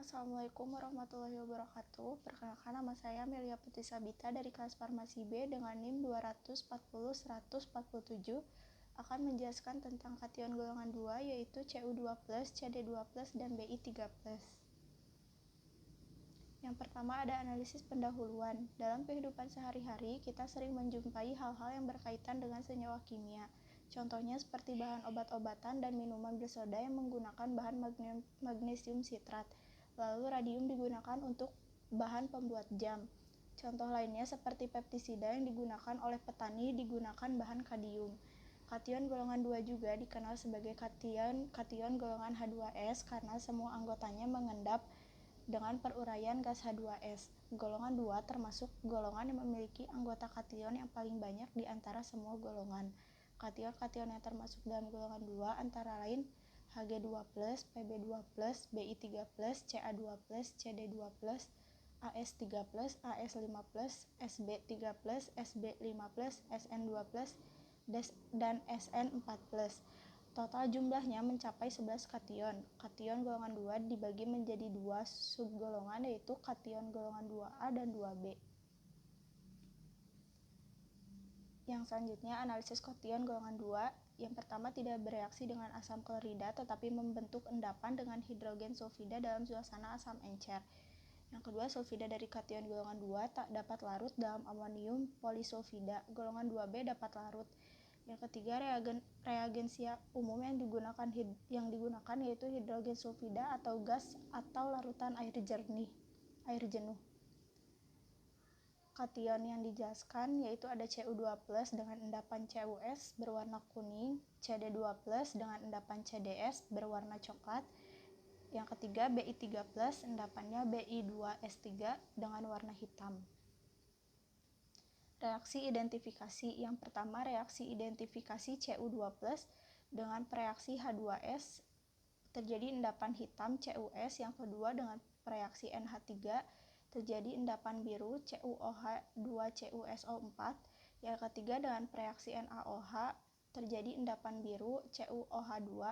Assalamualaikum warahmatullahi wabarakatuh. Perkenalkan, nama saya Melia Putri Sabita dari kelas Farmasi B dengan NIM 240-147 akan menjelaskan tentang kation golongan 2 yaitu Cu2+, Cd2+, dan Bi3+. Yang pertama ada analisis pendahuluan. Dalam kehidupan sehari-hari, kita sering menjumpai hal-hal yang berkaitan dengan senyawa kimia. Contohnya seperti bahan obat-obatan dan minuman bersoda yang menggunakan bahan magnesium sitrat. Lalu radium digunakan untuk bahan pembuat jam. Contoh lainnya seperti pestisida yang digunakan oleh petani digunakan bahan kadium. Kation golongan 2 juga dikenal sebagai kation golongan H2S karena semua anggotanya mengendap dengan peruraian gas H2S. Golongan 2 termasuk golongan yang memiliki anggota kation yang paling banyak di antara semua golongan. Kation-kation yang termasuk dalam golongan 2 antara lain Hg2+, Pb2+, Bi3+, Ca2+, Cd2+, As3+, As5+, Sb3+, Sb5+, Sn2+, dan Sn4+. Total jumlahnya mencapai 11 kation. Kation golongan 2 dibagi menjadi dua subgolongan yaitu kation golongan 2A dan 2B. Yang selanjutnya analisis kation golongan 2. Yang pertama tidak bereaksi dengan asam klorida tetapi membentuk endapan dengan hidrogen sulfida dalam suasana asam encer. Yang kedua, sulfida dari kation golongan 2 tak dapat larut dalam amonium polisulfida. Golongan 2B dapat larut. Yang ketiga, reagensia umum yang digunakan yaitu hidrogen sulfida atau gas atau larutan air jenuh. Kation yang dijelaskan yaitu ada Cu2+ dengan endapan Cus berwarna kuning, Cd2+ dengan endapan Cds berwarna coklat. Yang ketiga, Bi3+, endapannya Bi2S3 dengan warna hitam. Reaksi identifikasi. Yang pertama, reaksi identifikasi Cu2+ dengan pereaksi H2S terjadi endapan hitam Cus. Yang kedua, dengan pereaksi NH3 terjadi endapan biru CuOH2CuSO4. Yang ketiga, dengan pereaksi NaOH terjadi endapan biru CuOH2.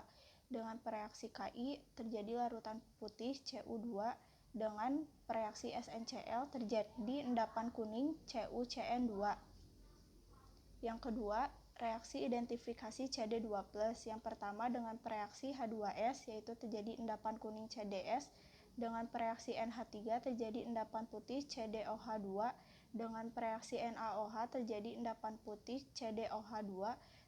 Dengan pereaksi Ki terjadi larutan putih Cu2. Dengan pereaksi SnCl terjadi endapan kuning CuCN2. Yang kedua, reaksi identifikasi Cd2+. Yang pertama, dengan pereaksi H2S yaitu terjadi endapan kuning Cds. Dengan pereaksi NH3 terjadi endapan putih CdOH2. Dengan pereaksi NaOH terjadi endapan putih CdOH2.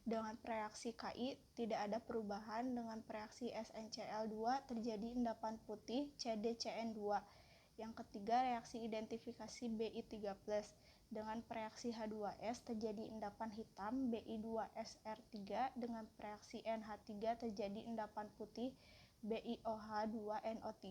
Dengan pereaksi Ki tidak ada perubahan. Dengan pereaksi SnCl2 terjadi endapan putih CdCN2. Yang ketiga, reaksi identifikasi Bi3+. Dengan pereaksi H2S terjadi endapan hitam Bi2SR3. Dengan pereaksi NH3 terjadi endapan putih BiOH2NO3.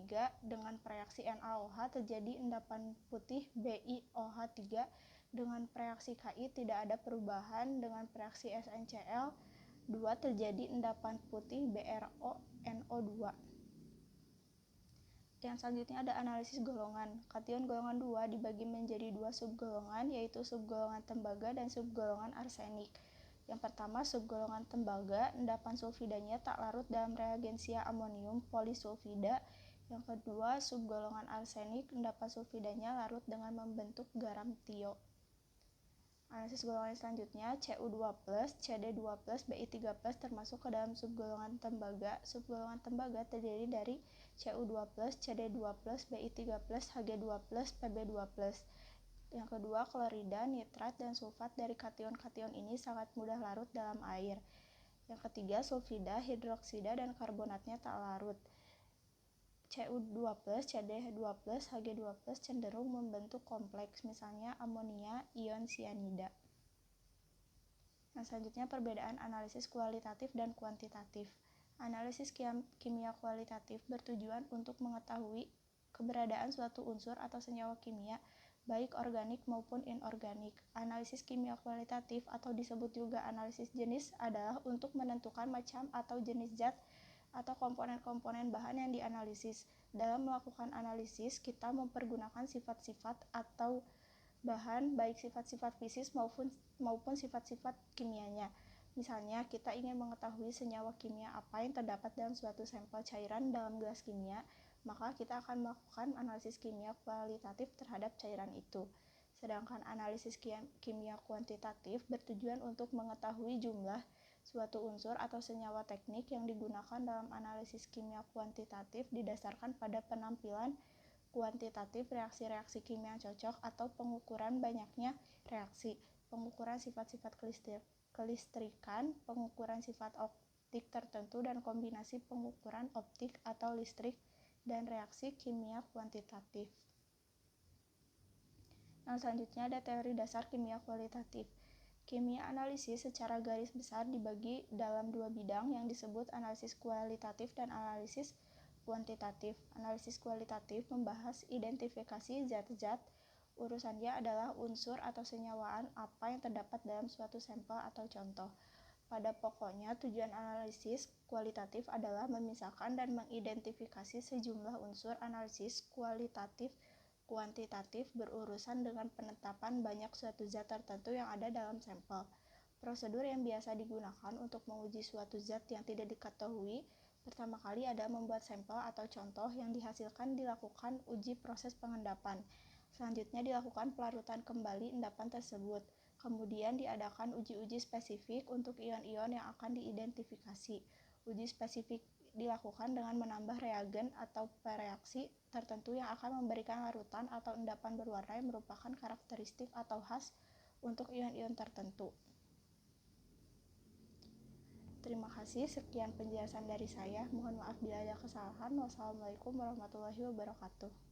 Dengan pereaksi NaOH terjadi endapan putih BiOH3. Dengan pereaksi Ki tidak ada perubahan. Dengan pereaksi SnCl2 terjadi endapan putih BrONO2. Yang selanjutnya ada analisis golongan. Kation golongan 2 dibagi menjadi dua subgolongan yaitu subgolongan tembaga dan subgolongan arsenik. Yang pertama, subgolongan tembaga, endapan sulfidanya tak larut dalam reagensia amonium polisulfida. Yang kedua, subgolongan arsenik, endapan sulfidanya larut dengan membentuk garam tio. Analisis golongan selanjutnya, Cu2+, Cd2+, Bi3+ termasuk ke dalam subgolongan tembaga. Subgolongan tembaga terdiri dari Cu2+, Cd2+, Bi3+, Hg2+, Pb2+. Yang kedua, klorida, nitrat, dan sulfat dari kation-kation ini sangat mudah larut dalam air. Yang ketiga, sulfida, hidroksida, dan karbonatnya tak larut. Cu2+, Cd2+, Hg2+ cenderung membentuk kompleks, misalnya amonia, ion sianida. Yang selanjutnya, perbedaan analisis kualitatif dan kuantitatif. Analisis kimia kualitatif bertujuan untuk mengetahui keberadaan suatu unsur atau senyawa kimia, baik organik maupun inorganik. Analisis kimia kualitatif atau disebut juga analisis jenis adalah untuk menentukan macam atau jenis zat atau komponen-komponen bahan yang dianalisis. Dalam melakukan analisis, kita mempergunakan sifat-sifat atau bahan, baik sifat-sifat fisik maupun sifat-sifat kimianya. Misalnya, kita ingin mengetahui senyawa kimia apa yang terdapat dalam suatu sampel cairan dalam gelas kimia, maka kita akan melakukan analisis kimia kualitatif terhadap cairan itu. Sedangkan analisis kimia kuantitatif bertujuan untuk mengetahui jumlah suatu unsur atau senyawa teknik yang digunakan dalam analisis kimia kuantitatif didasarkan pada penampilan kuantitatif reaksi-reaksi kimia cocok atau pengukuran banyaknya reaksi, pengukuran sifat-sifat kelistrikan, pengukuran sifat optik tertentu, dan kombinasi pengukuran optik atau listrik dan reaksi kimia kuantitatif. Nah, selanjutnya ada teori dasar kimia kualitatif. Kimia analisis secara garis besar dibagi dalam dua bidang yang disebut analisis kualitatif dan analisis kuantitatif. Analisis kualitatif membahas identifikasi zat-zat. Urusannya adalah unsur atau senyawaan apa yang terdapat dalam suatu sampel atau contoh. Pada pokoknya, tujuan analisis kualitatif adalah memisahkan dan mengidentifikasi sejumlah unsur. Analisis kuantitatif berurusan dengan penetapan banyak suatu zat tertentu yang ada dalam sampel. Prosedur yang biasa digunakan untuk menguji suatu zat yang tidak diketahui pertama kali ada membuat sampel atau contoh yang dihasilkan dilakukan uji proses pengendapan. Selanjutnya dilakukan pelarutan kembali endapan tersebut. Kemudian diadakan uji-uji spesifik untuk ion-ion yang akan diidentifikasi. Uji spesifik dilakukan dengan menambah reagen atau pereaksi tertentu yang akan memberikan larutan atau endapan berwarna yang merupakan karakteristik atau khas untuk ion-ion tertentu. Terima kasih, sekian penjelasan dari saya. Mohon maaf bila ada kesalahan. Wassalamualaikum warahmatullahi wabarakatuh.